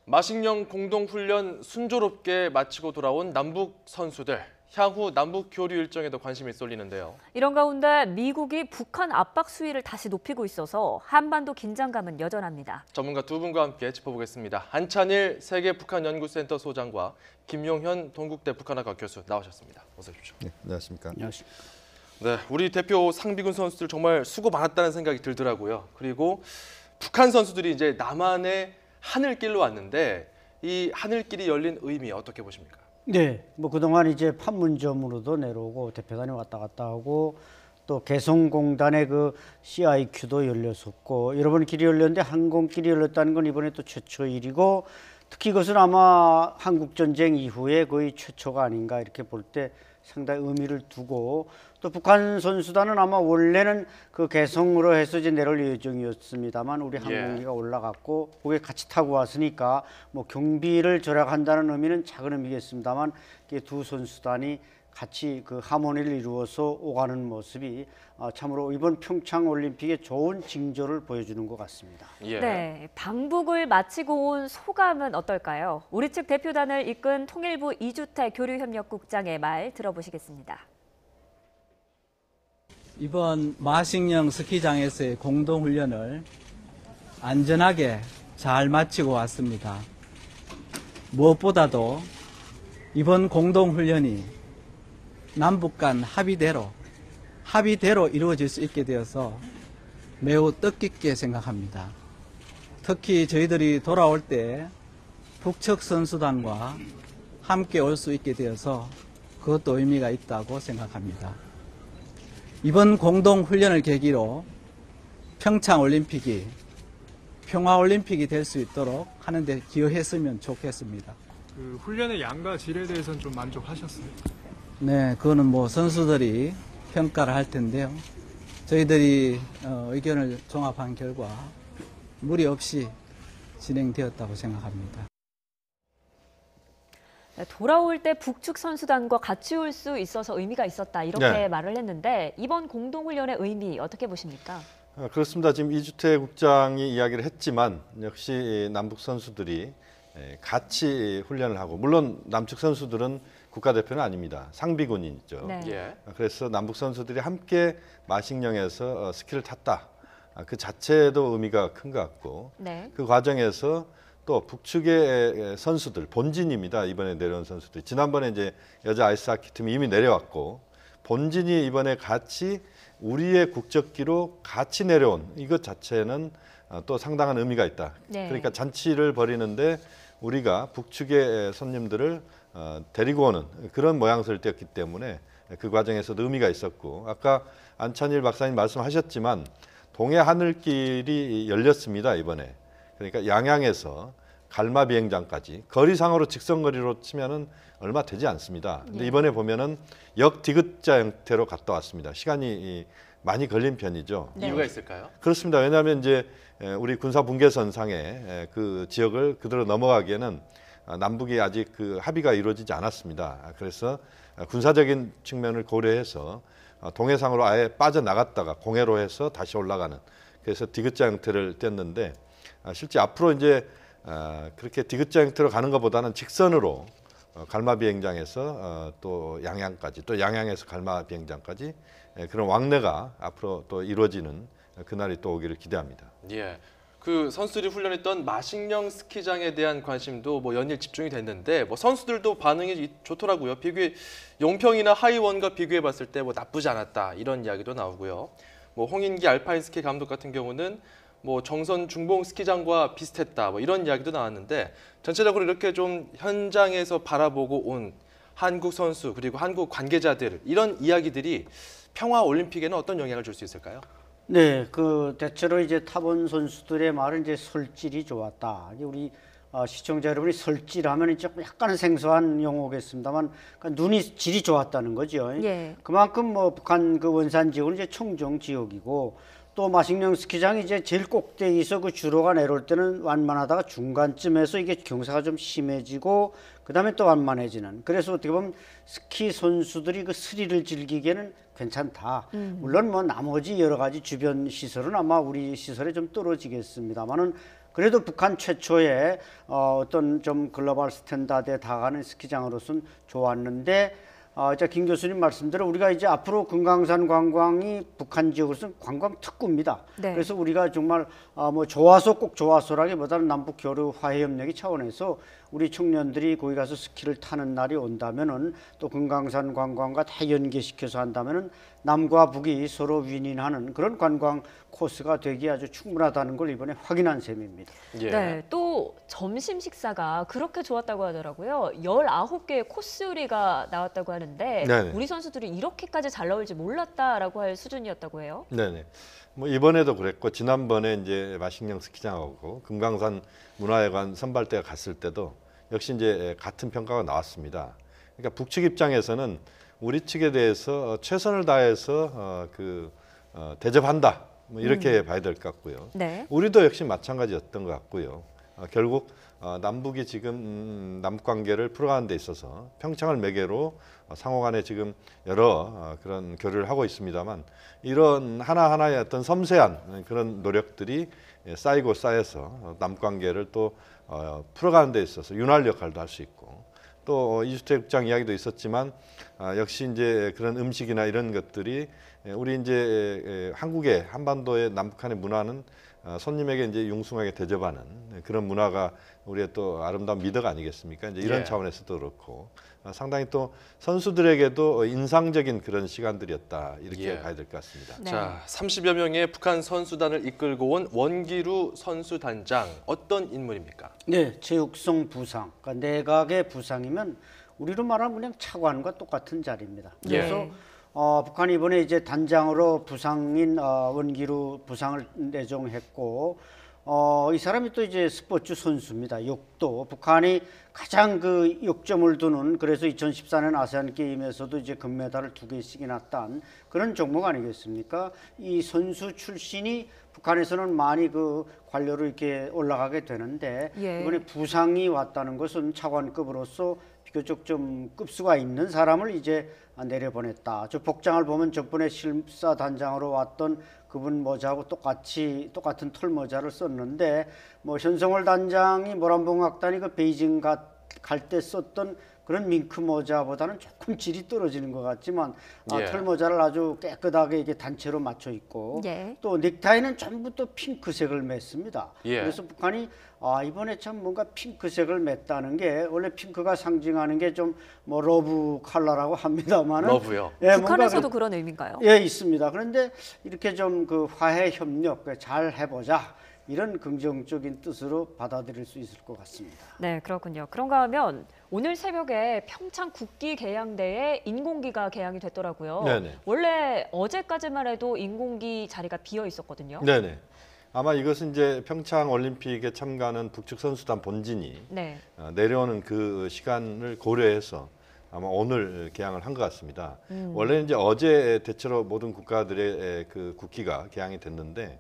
마식령 공동훈련 순조롭게 마치고 돌아온 남북 선수들. 향후 남북 교류 일정에도 관심이 쏠리는데요. 이런 가운데 미국이 북한 압박 수위를 다시 높이고 있어서 한반도 긴장감은 여전합니다. 전문가 두 분과 함께 짚어보겠습니다. 안찬일 세계북한연구센터 소장과 김용현 동국대 북한학과 교수 나오셨습니다. 어서 오십시오. 네, 안녕하십니까. 안녕하십니까. 네, 우리 대표 상비군 선수들 정말 수고 많았다는 생각이 들더라고요. 그리고 북한 선수들이 이제 남한의 하늘길로 왔는데 이 하늘길이 열린 의미 어떻게 보십니까? 네, 뭐 그동안 이제 판문점으로도 내려오고 대표단이 왔다 갔다 하고 또 개성공단의 그 CIQ도 열렸었고 여러 번 길이 열렸는데 항공길이 열렸다는 건 이번에 또 최초 일이고 특히 이것은 아마 한국전쟁 이후에 거의 최초가 아닌가 이렇게 볼 때 상당히 의미를 두고 또 북한 선수단은 아마 원래는 그 개성으로 해서 이제 내려올 예정이었습니다만 우리 항공기가 올라갔고 거기에 같이 타고 왔으니까 뭐 경비를 절약한다는 의미는 작은 의미겠습니다만 두 선수단이 같이 그 하모니를 이루어서 오가는 모습이 참으로 이번 평창 올림픽에 좋은 징조를 보여주는 것 같습니다. 예. 네, 방북을 마치고 온 소감은 어떨까요? 우리 측 대표단을 이끈 통일부 이주태 교류협력국장의 말 들어보시겠습니다. 이번 마식령 스키장에서의 공동훈련을 안전하게 잘 마치고 왔습니다. 무엇보다도 이번 공동훈련이 남북 간 합의대로 이루어질 수 있게 되어서 매우 뜻깊게 생각합니다. 특히 저희들이 돌아올 때 북측 선수단과 함께 올 수 있게 되어서 그것도 의미가 있다고 생각합니다. 이번 공동훈련을 계기로 평창올림픽이 평화올림픽이 될 수 있도록 하는 데 기여했으면 좋겠습니다. 그 훈련의 양과 질에 대해서는 좀 만족하셨어요? 네, 그거는 뭐 선수들이 평가를 할 텐데요. 저희들이 의견을 종합한 결과 무리 없이 진행되었다고 생각합니다. 돌아올 때 북측 선수단과 같이 올 수 있어서 의미가 있었다 이렇게 말을 했는데 이번 공동훈련의 의미 어떻게 보십니까? 그렇습니다. 지금 이주태 국장이 이야기를 했지만 역시 남북 선수들이 같이 훈련을 하고 물론 남측 선수들은 국가대표는 아닙니다. 상비군이죠. 네. 예. 그래서 남북 선수들이 함께 마식령에서 스키를 탔다. 그 자체도 의미가 큰 것 같고 네. 그 과정에서 또 북측의 선수들 본진입니다. 이번에 내려온 선수들. 지난번에 이제 여자 아이스하키 팀이 이미 내려왔고 본진이 이번에 같이 우리의 국적기로 같이 내려온 이것 자체는 또 상당한 의미가 있다. 네. 그러니까 잔치를 벌이는데 우리가 북측의 손님들을 데리고 오는 그런 모양새를 띄었기 때문에 그 과정에서도 의미가 있었고 아까 안찬일 박사님 말씀하셨지만 동해 하늘길이 열렸습니다. 이번에. 그러니까 양양에서 갈마 비행장까지 거리상으로 직선거리로 치면은 얼마 되지 않습니다. 근데 이번에 보면은 역 디귿자 형태로 갔다 왔습니다. 시간이 많이 걸린 편이죠. 네. 이유가 있을까요? 그렇습니다. 왜냐하면 이제 우리 군사 분계선상에 그 지역을 그대로 넘어가기에는 남북이 아직 그 합의가 이루어지지 않았습니다. 그래서 군사적인 측면을 고려해서 동해상으로 아예 빠져나갔다가 공해로 해서 다시 올라가는 그래서 디귿자 형태를 뗐는데 실제 앞으로 이제 그렇게 디귿자 형태로 가는 것보다는 직선으로 갈마 비행장에서 또 양양까지 또 양양에서 갈마 비행장까지 그런 왕래가 앞으로 또 이루어지는 그날이 또 오기를 기대합니다. 예. 그 선수들이 훈련했던 마식령 스키장에 대한 관심도 뭐 연일 집중이 됐는데 뭐 선수들도 반응이 좋더라고요. 용평이나 하이원과 비교해 봤을 때 뭐 나쁘지 않았다 이런 이야기도 나오고요. 뭐 홍인기 알파인 스키 감독 같은 경우는 뭐 정선 중봉 스키장과 비슷했다 뭐 이런 이야기도 나왔는데 전체적으로 이렇게 좀 현장에서 바라보고 온 한국 선수 그리고 한국 관계자들 이런 이야기들이 평화 올림픽에는 어떤 영향을 줄 수 있을까요? 네, 그 대체로 이제 타본 선수들의 말은 이제 설질이 좋았다. 이제 우리 시청자 여러분이 설질하면 이제 약간 생소한 용어겠습니다만, 그러니까 눈이 질이 좋았다는 거죠. 예. 그만큼 뭐 북한 그 원산 지역은 이제 청정 지역이고 또 마식령 스키장이 이제 제일 꼭대기에서 그 주로가 내려올 때는 완만하다가 중간쯤에서 이게 경사가 좀 심해지고 그다음에 또 완만해지는. 그래서 어떻게 보면 스키 선수들이 그 스릴을 즐기기에는 괜찮다. 물론 뭐 나머지 여러 가지 주변 시설은 아마 우리 시설에 좀 떨어지겠습니다만은 그래도 북한 최초의 어떤 좀 글로벌 스탠다드에 다가가는 스키장으로서는 좋았는데 이제 김 교수님 말씀대로 우리가 이제 앞으로 금강산 관광이 북한 지역으로서는 관광 특구입니다. 네. 그래서 우리가 정말 뭐 좋아서 꼭 좋아서라기보다는 남북 교류 화해 협력의 차원에서 우리 청년들이 거기 가서 스키를 타는 날이 온다면은 또 금강산 관광과 다 연계시켜서 한다면은 남과 북이 서로 윈윈하는 그런 관광 코스가 되기 아주 충분하다는 걸 이번에 확인한 셈입니다. 예. 네, 또 점심 식사가 그렇게 좋았다고 하더라고요. 19개의 코스 요리가 나왔다고 하는데 네네. 우리 선수들이 이렇게까지 잘 나올지 몰랐다라고 할 수준이었다고 해요. 네네. 뭐 이번에도 그랬고 지난번에 이제 마식령 스키장하고 금강산 문화회관 선발대가 갔을 때도 역시 이제 같은 평가가 나왔습니다. 그러니까 북측 입장에서는 우리 측에 대해서 최선을 다해서 대접한다. 뭐 이렇게 봐야 될 것 같고요. 네. 우리도 역시 마찬가지였던 것 같고요. 결국 남북이 지금 남북 관계를 풀어가는 데 있어서 평창을 매개로 상호 간에 지금 여러 그런 교류를 하고 있습니다만 이런 하나하나의 어떤 섬세한 그런 노력들이 쌓이고 쌓여서 남북 관계를 또 풀어가는 데 있어서 윤활 역할도 할 수 있고 또 이주택 국장 이야기도 있었지만 역시 이제 그런 음식이나 이런 것들이 우리 이제 한국의 한반도의 남북한의 문화는 손님에게 이제 융숭하게 대접하는 그런 문화가 우리의 또 아름다운 미덕 아니겠습니까? 이제 이런 예. 차원에서도 그렇고 상당히 또 선수들에게도 인상적인 그런 시간들이었다 이렇게 예. 봐야 될 것 같습니다. 네. 자, 30여 명의 북한 선수단을 이끌고 온 원기루 선수단장 어떤 인물입니까? 네, 체육성 부상, 그러니까 내각의 부상이면 우리로 말하면 그냥 차관과 똑같은 자리입니다. 그래서 예. 북한이 이번에 이제 단장으로 부상인 원기루 부상을 내정했고 이 사람이 또 이제 스포츠 선수입니다. 역도 북한이 가장 그 역점을 두는 그래서 2014년 아세안 게임에서도 이제 금메달을 2개씩이나 딴 그런 종목 아니겠습니까? 이 선수 출신이 북한에서는 많이 그 관료로 이렇게 올라가게 되는데 예. 이번에 부상이 왔다는 것은 차관급으로서 비교적 좀 급수가 있는 사람을 이제 내려보냈다. 저 복장을 보면 저번에 실사 단장으로 왔던 그분 모자하고 똑같은 털 모자를 썼는데 뭐 현성월 단장이 모란봉악단이 그 베이징 갈 때 썼던 그런 밍크 모자보다는 조금 질이 떨어지는 것 같지만 예. 털 모자를 아주 깨끗하게 이게 단체로 맞춰 있고 예. 또 넥타이는 전부 또 핑크색을 맸습니다. 예. 그래서 북한이 이번에 참 뭔가 핑크색을 맸다는 게 원래 핑크가 상징하는 게 좀 뭐 러브 컬러라고 합니다만은 러브요. 예, 북한에서도 그런 의미인가요? 예, 있습니다. 그런데 이렇게 좀 그 화해 협력 잘 해보자 이런 긍정적인 뜻으로 받아들일 수 있을 것 같습니다. 네, 그렇군요. 그런가 하면 오늘 새벽에 평창 국기 개양대에 인공기가 개양이 됐더라고요. 네네. 원래 어제까지만 해도 인공기 자리가 비어 있었거든요. 네네. 아마 이것은 이제 평창 올림픽에 참가하는 북측 선수단 본진이 네. 내려오는 그 시간을 고려해서 아마 오늘 개항을 한 것 같습니다. 원래 이제 어제 대체로 모든 국가들의 그 국기가 개항이 됐는데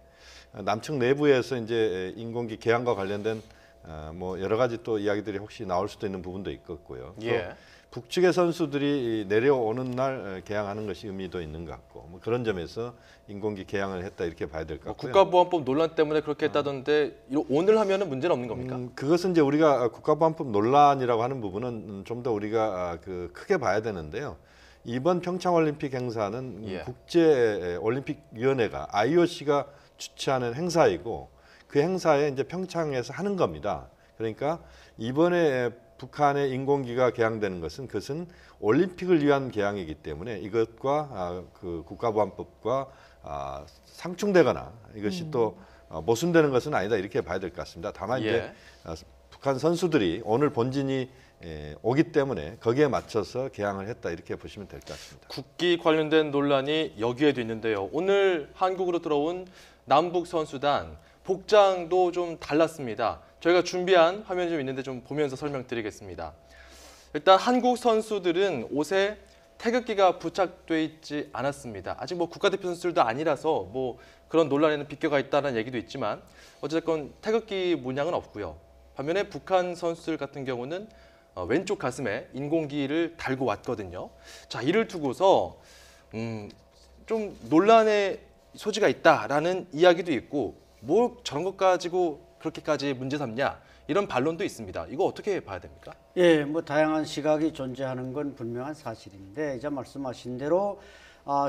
남측 내부에서 이제 인공기 개항과 관련된 뭐 여러 가지 또 이야기들이 혹시 나올 수도 있는 부분도 있겠고요. 또 예. 북측의 선수들이 내려오는 날 개항하는 것이 의미도 있는 것 같고 뭐 그런 점에서 인공기 개항을 했다 이렇게 봐야 될 것 같고요. 국가보안법 논란 때문에 그렇게 했다던데 오늘 하면은 문제는 없는 겁니까? 그것은 이제 우리가 국가보안법 논란이라고 하는 부분은 좀 더 우리가 그 크게 봐야 되는데요. 이번 평창올림픽 행사는 예. 국제올림픽위원회가 IOC가 주최하는 행사이고 그 행사에 이제 평창에서 하는 겁니다. 그러니까 이번에 북한의 인공기가 개항되는 그것은 올림픽을 위한 개항이기 때문에 이것과 그 국가보안법과 상충되거나 이것이 또 모순되는 것은 아니다 이렇게 봐야 될 것 같습니다. 다만 예. 이제 북한 선수들이 오늘 본진이 오기 때문에 거기에 맞춰서 개항을 했다 이렇게 보시면 될 것 같습니다. 국기 관련된 논란이 여기에도 있는데요. 오늘 한국으로 들어온 남북 선수단 복장도 좀 달랐습니다. 저희가 준비한 화면이 좀 있는데 좀 보면서 설명드리겠습니다. 일단 한국 선수들은 옷에 태극기가 부착돼 있지 않았습니다. 아직 뭐 국가대표 선수들도 아니라서 뭐 그런 논란에는 비껴가 있다는 얘기도 있지만 어쨌건 태극기 문양은 없고요. 반면에 북한 선수들 같은 경우는 왼쪽 가슴에 인공기를 달고 왔거든요. 자, 이를 두고서 좀 논란의 소지가 있다라는 이야기도 있고 뭐 저런 것 가지고 그렇게까지 문제 삼냐 이런 반론도 있습니다. 이거 어떻게 봐야 됩니까? 예, 뭐 다양한 시각이 존재하는 건 분명한 사실인데 이제 말씀하신 대로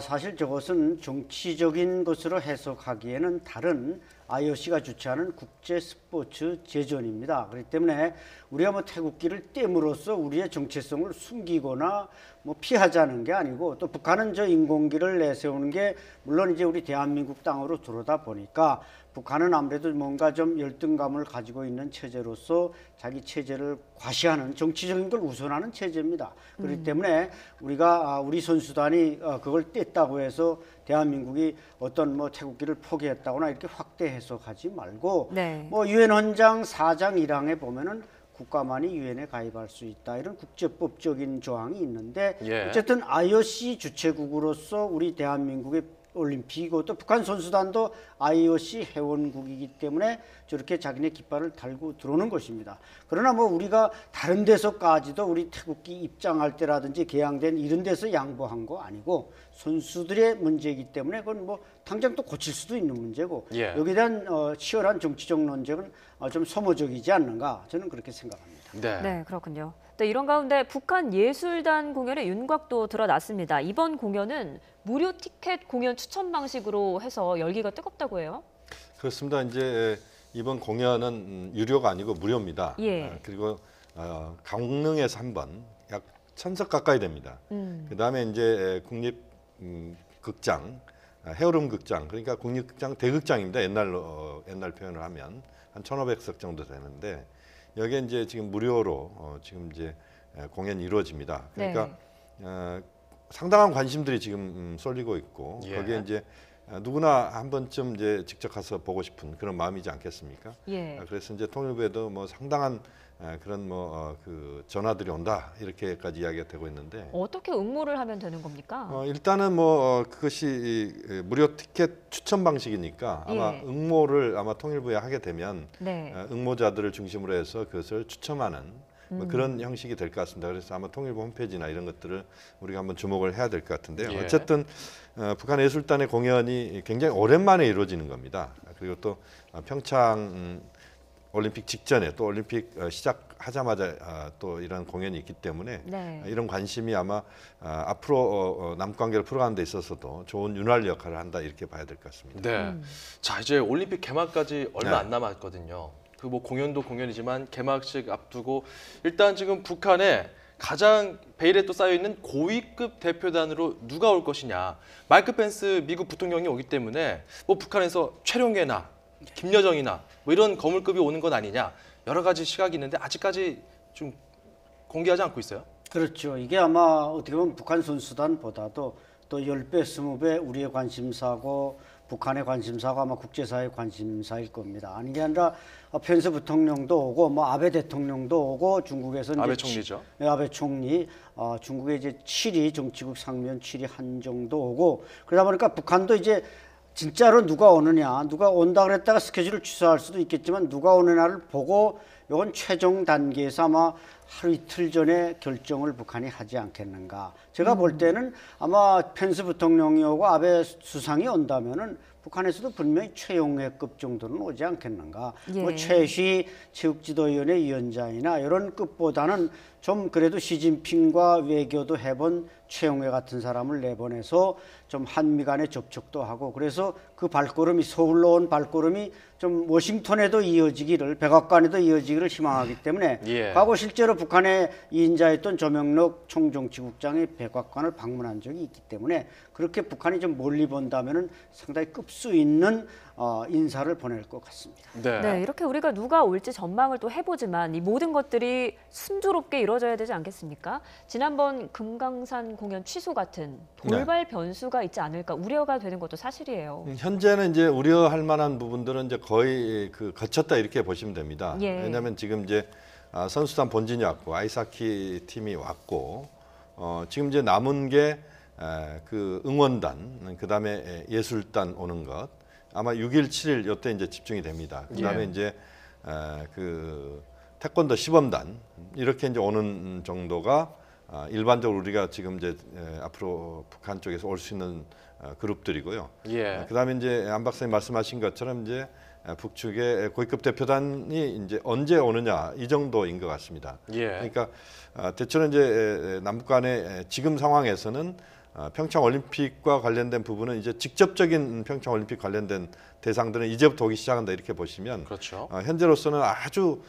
사실 저것은 정치적인 것으로 해석하기에는 다른 IOC가 주최하는 국제 스포츠 제전입니다. 그렇기 때문에 우리가 뭐 태극기를 떼므로써 우리의 정체성을 숨기거나 뭐 피하자는 게 아니고 또 북한은 저 인공기를 내세우는 게 물론 이제 우리 대한민국 땅으로 들어오다 보니까 북한은 아무래도 뭔가 좀 열등감을 가지고 있는 체제로서 자기 체제를 과시하는 정치적인 걸 우선하는 체제입니다. 그렇기 때문에 우리 선수단이 그걸 뗐다고 해서 대한민국이 어떤 뭐 태극기를 포기했다거나 이렇게 확대 해석하지 말고 네. 뭐 유엔 헌장 4장 1항에 보면은 국가만이 유엔에 가입할 수 있다 이런 국제법적인 조항이 있는데 예. 어쨌든 IOC 주최국으로서 우리 대한민국의 올림픽이고 또 북한 선수단도 IOC 회원국이기 때문에 저렇게 자기네 깃발을 달고 들어오는 것입니다. 그러나 뭐 우리가 다른 데서까지도 우리 태극기 입장할 때라든지 개항된 이런 데서 양보한 거 아니고 선수들의 문제이기 때문에 그건 뭐 당장 또 고칠 수도 있는 문제고 예. 여기에 대한 치열한 정치적 논쟁은 좀 소모적이지 않는가 저는 그렇게 생각합니다. 네. 네, 그렇군요. 또 이런 가운데 북한 예술단 공연의 윤곽도 드러났습니다. 이번 공연은 무료 티켓 공연 추천 방식으로 해서 열기가 뜨겁다고 해요. 그렇습니다. 이제 이번 공연은 유료가 아니고 무료입니다. 예. 그리고 강릉에서 한 번 약 1000석 가까이 됩니다. 그다음에 이제 국립 극장, 해오름 극장, 그러니까 국립극장 대극장입니다. 옛날 표현을 하면 한 1500석 정도 되는데 여기에 이제 지금 무료로 지금 이제 공연이 이루어집니다. 그러니까 상당한 관심들이 지금 쏠리고 있고 예. 거기에 이제 누구나 한 번쯤 이제 직접 가서 보고 싶은 그런 마음이지 않겠습니까? 예. 그래서 이제 통일부에도 뭐 상당한 그런 그 전화들이 온다 이렇게까지 이야기가 되고 있는데 어떻게 응모를 하면 되는 겁니까? 일단은 뭐 그것이 무료 티켓 추천 방식이니까 아마 예. 응모를 아마 통일부에 하게 되면 네. 응모자들을 중심으로 해서 그것을 추첨하는 뭐 그런 형식이 될 것 같습니다. 그래서 아마 통일부 홈페이지나 이런 것들을 우리가 한번 주목을 해야 될 것 같은데요. 예. 어쨌든 북한 예술단의 공연이 굉장히 오랜만에 이루어지는 겁니다. 그리고 또 평창 올림픽 직전에 또 올림픽 시작하자마자 또 이런 공연이 있기 때문에 네. 이런 관심이 아마 앞으로 남관계를 풀어가는 데 있어서도 좋은 윤활 역할을 한다 이렇게 봐야 될 것 같습니다. 네. 자, 이제 올림픽 개막까지 얼마 네. 안 남았거든요. 그 뭐 공연도 공연이지만 개막식 앞두고 일단 지금 북한에 가장 베일에 또 쌓여 있는 고위급 대표단으로 누가 올 것이냐. 마이크 펜스 미국 부통령이 오기 때문에 뭐 북한에서 최룡해나 김여정이나 뭐 이런 거물급이 오는 건 아니냐. 여러 가지 시각이 있는데 아직까지 좀 공개하지 않고 있어요. 그렇죠. 이게 아마 어떻게 보면 북한 선수단보다도 또 10배, 20배 우리의 관심사고 북한의 관심사가 아마 국제사회의 관심사일 겁니다. 아니 게 아니라 펜스 부통령도 오고 뭐 아베 대통령도 오고 중국에서는 아베 총리죠. 아베 총리, 중국의 이제 7위 정치국 상면 7위 한정도 오고 그러다 보니까 북한도 이제 진짜로 누가 오느냐, 누가 온다 그랬다가 스케줄을 취소할 수도 있겠지만 누가 오느냐를 보고 이건 최종 단계에서 아마 하루 이틀 전에 결정을 북한이 하지 않겠는가. 제가 볼 때는 아마 펜스 부통령이 오고 아베 수상이 온다면은 북한에서도 분명히 최용해급 정도는 오지 않겠는가. 예. 뭐 최시 체육지도위원회 위원장이나 이런 급보다는 좀 그래도 시진핑과 외교도 해본 최용해 같은 사람을 내보내서 좀 한미 간의 접촉도 하고 그래서 그 발걸음이 서울로 온 발걸음이 좀 워싱턴에도 이어지기를 백악관에도 이어지기를 희망하기 때문에 예. 과거 실제로 북한의 이인자였던 조명록 총정치국장이 백악관을 방문한 적이 있기 때문에 그렇게 북한이 좀 멀리 본다면은 상당히 급수 있는 인사를 보낼 것 같습니다. 네. 네, 이렇게 우리가 누가 올지 전망을 또 해보지만 이 모든 것들이 순조롭게 이루어져야 되지 않겠습니까? 지난번 금강산 공연 취소 같은 돌발 변수가 있지 않을까 우려가 되는 것도 사실이에요. 현재는 이제 우려할 만한 부분들은 이제 거의 거쳤다 이렇게 보시면 됩니다. 예. 왜냐하면 지금 이제 선수단 본진이 왔고 아이스하키 팀이 왔고 지금 이제 남은 게 그 응원단, 그 다음에 예술단 오는 것 아마 6일, 7일 이때 이제 집중이 됩니다. 그 다음에 예. 이제 그 태권도 시범단 이렇게 이제 오는 정도가 일반적으로 우리가 지금 이제 앞으로 북한 쪽에서 올 수 있는 그룹들이고요. 예. 그다음에 이제 안 박사님 말씀하신 것처럼 이제 북측의 고위급 대표단이 이제 언제 오느냐 이 정도인 것 같습니다. 예. 그러니까 대체로 이제 남북 간의 지금 상황에서는 평창 올림픽과 관련된 부분은 이제 직접적인 평창 올림픽 관련된 대상들은 이제부터 오기 시작한다 이렇게 보시면 그렇죠. 현재로서는 아주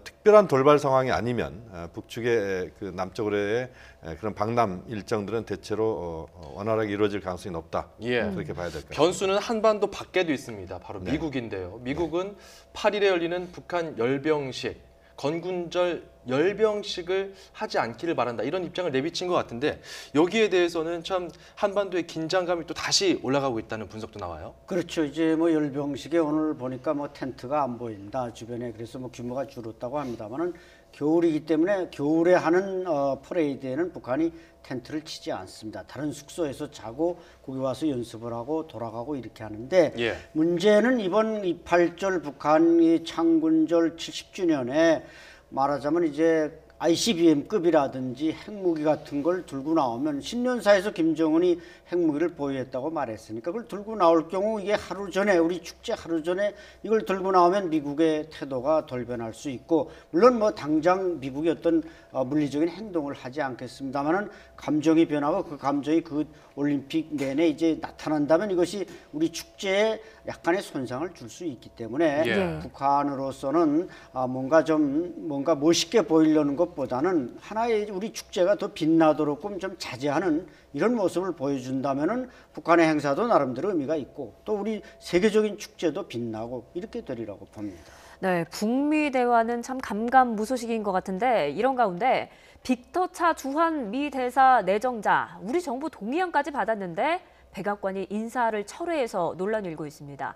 특별한 돌발 상황이 아니면 북측의 그 남쪽으로의 그런 방남 일정들은 대체로 원활하게 이루어질 가능성이 높다. 예. 그렇게 봐야 될 것 같습니다. 변수는 한반도 밖에도 있습니다. 바로 네. 미국인데요. 미국은 8일에 열리는 북한 열병식, 건군절 열병식을 하지 않기를 바란다. 이런 입장을 내비친 것 같은데 여기에 대해서는 참 한반도의 긴장감이 또 다시 올라가고 있다는 분석도 나와요. 그렇죠. 이제 뭐 열병식에 오늘 보니까 뭐 텐트가 안 보인다 주변에, 그래서 뭐 규모가 줄었다고 합니다만은 겨울이기 때문에 겨울에 하는 퍼레이드에는 북한이 텐트를 치지 않습니다. 다른 숙소에서 자고 거기 와서 연습을 하고 돌아가고 이렇게 하는데 예. 문제는 이번 28절 북한이 창군절 70주년에 말하자면 이제 ICBM급이라든지 핵무기 같은 걸 들고 나오면 신년사에서 김정은이 핵무기를 보유했다고 말했으니까 그걸 들고 나올 경우 이게 하루 전에, 우리 축제 하루 전에 이걸 들고 나오면 미국의 태도가 돌변할 수 있고, 물론 뭐 당장 미국이 어떤 물리적인 행동을 하지 않겠습니다만은 감정이 변하고 그 감정이 그 올림픽 내내 이제 나타난다면 이것이 우리 축제에 약간의 손상을 줄 수 있기 때문에 예. 북한으로서는 뭔가 멋있게 보이려는 것보다는 하나의 우리 축제가 더 빛나도록 좀 자제하는 이런 모습을 보여준다면은 북한의 행사도 나름대로 의미가 있고 또 우리 세계적인 축제도 빛나고 이렇게 되리라고 봅니다. 네, 북미 대화는 참 감감무소식인 것 같은데 이런 가운데 빅터 차 주한 미 대사 내정자 우리 정부 동의안까지 받았는데 백악관이 인사를 철회해서 논란이 일고 있습니다.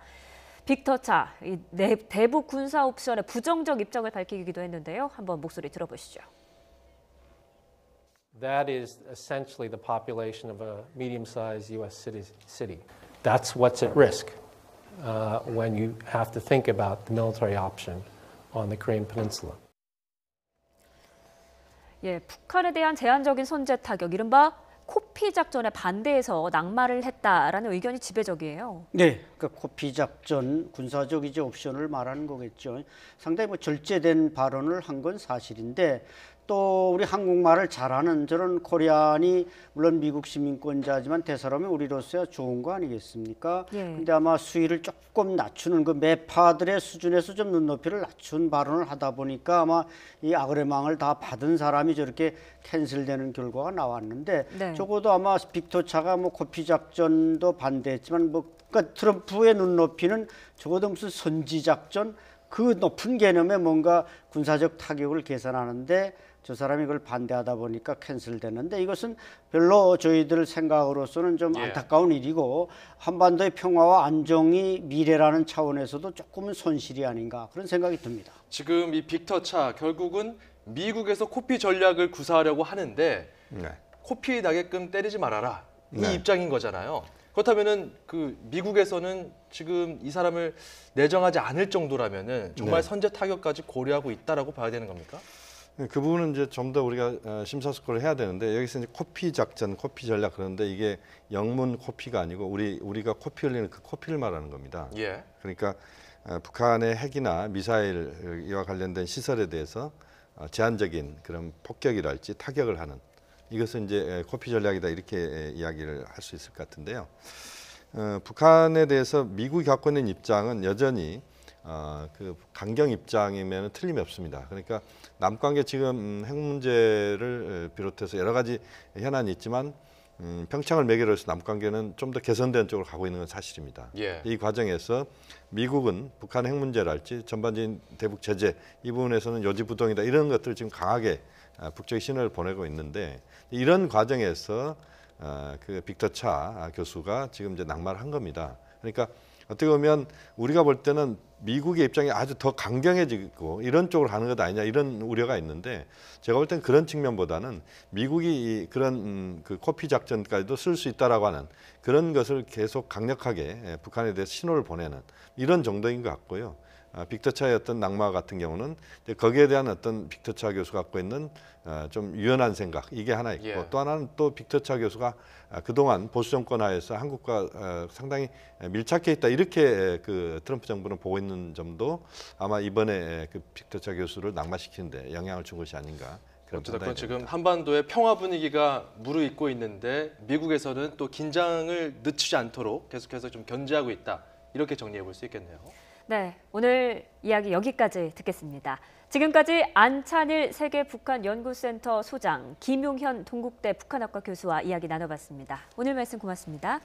빅터 차 대북 군사 옵션에 부정적 입장을 밝히기도 했는데요. 한번 목소리 들어보시죠. That is essentially the population of a medium-sized U.S. city. That's what's at risk when you have to think about the military option on the Korean Peninsula. 예, 북한에 대한 제한적인 선제 타격, 이른바 코피 작전에 반대해서 낙마를 했다라는 의견이 지배적이에요. 네, 그러니까 코피 작전, 군사적 이제 옵션을 말하는 거겠죠. 상당히 뭐 절제된 발언을 한 건 사실인데 또 우리 한국말을 잘하는 저런 코리안이 물론 미국 시민권자지만 대사람이 우리로서야 좋은 거 아니겠습니까? 예. 근데 아마 수위를 조금 낮추는 그 매파들의 수준에서 좀 눈높이를 낮춘 발언을 하다 보니까 아마 이 아그레망을 다 받은 사람이 저렇게 캔슬되는 결과가 나왔는데 네. 적어도 아마 빅터 차가 뭐 코피 작전도 반대했지만 뭐 그러니까 트럼프의 눈높이는 적어도 무슨 선지 작전 그 높은 개념의 뭔가 군사적 타격을 계산하는데 저 사람이 그걸 반대하다 보니까 캔슬됐는데 이것은 별로 저희들 생각으로서는 좀 예. 안타까운 일이고 한반도의 평화와 안정이 미래라는 차원에서도 조금은 손실이 아닌가 그런 생각이 듭니다. 지금 이 빅터 차 결국은 미국에서 코피 전략을 구사하려고 하는데 네. 코피 나게끔 때리지 말아라 이 네. 입장인 거잖아요. 그렇다면은 그 미국에서는 지금 이 사람을 내정하지 않을 정도라면은 정말 네. 선제 타격까지 고려하고 있다라고 봐야 되는 겁니까? 그 부분은 이제 좀 더 우리가 심사숙고를 해야 되는데 여기서 이제 코피 작전, 코피 전략 그런데 이게 영문 코피가 아니고 우리가 코피 흘리는 그 코피를 말하는 겁니다. 예. 그러니까 북한의 핵이나 미사일과 관련된 시설에 대해서 제한적인 그런 폭격이랄지 타격을 하는 이것은 이제 코피 전략이다 이렇게 이야기를 할 수 있을 것 같은데요. 북한에 대해서 미국이 갖고 있는 입장은 여전히 그 강경 입장이면 틀림이 없습니다. 그러니까 남관계 지금 핵 문제를 비롯해서 여러 가지 현안이 있지만 평창을 매개로 해서 남관계는 좀 더 개선된 쪽으로 가고 있는 건 사실입니다. 예. 이 과정에서 미국은 북한 핵 문제랄지 전반적인 대북 제재 이 부분에서는 요지부동이다 이런 것들을 지금 강하게 북쪽에 신호를 보내고 있는데 이런 과정에서 그 빅터 차 교수가 지금 이제 낙마를 한 겁니다. 그러니까 어떻게 보면 우리가 볼 때는 미국의 입장이 아주 더 강경해지고 이런 쪽으로 가는 것 아니냐 이런 우려가 있는데 제가 볼 때는 그런 측면보다는 미국이 그런 그 코피 작전까지도 쓸 수 있다라고 하는 그런 것을 계속 강력하게 북한에 대해서 신호를 보내는 이런 정도인 것 같고요. 빅터차의 어떤 낙마 같은 경우는 이제 거기에 대한 어떤 빅터차 교수가 갖고 있는 좀 유연한 생각 이게 하나 있고 예. 또 하나는 또 빅터차 교수가 그동안 보수 정권 하에서 한국과 상당히 밀착해 있다 이렇게 그 트럼프 정부는 보고 있는 점도 아마 이번에 그 빅터차 교수를 낙마시키는데 영향을 준 것이 아닌가. 그런 어쨌든 판단이 지금 됩니다. 한반도의 평화 분위기가 무르익고 있는데 미국에서는 또 긴장을 늦추지 않도록 계속해서 좀 견제하고 있다. 이렇게 정리해 볼 수 있겠네요. 네, 오늘 이야기 여기까지 듣겠습니다. 지금까지 안찬일 세계북한연구센터 소장, 김용현 동국대 북한학과 교수와 이야기 나눠봤습니다. 오늘 말씀 고맙습니다.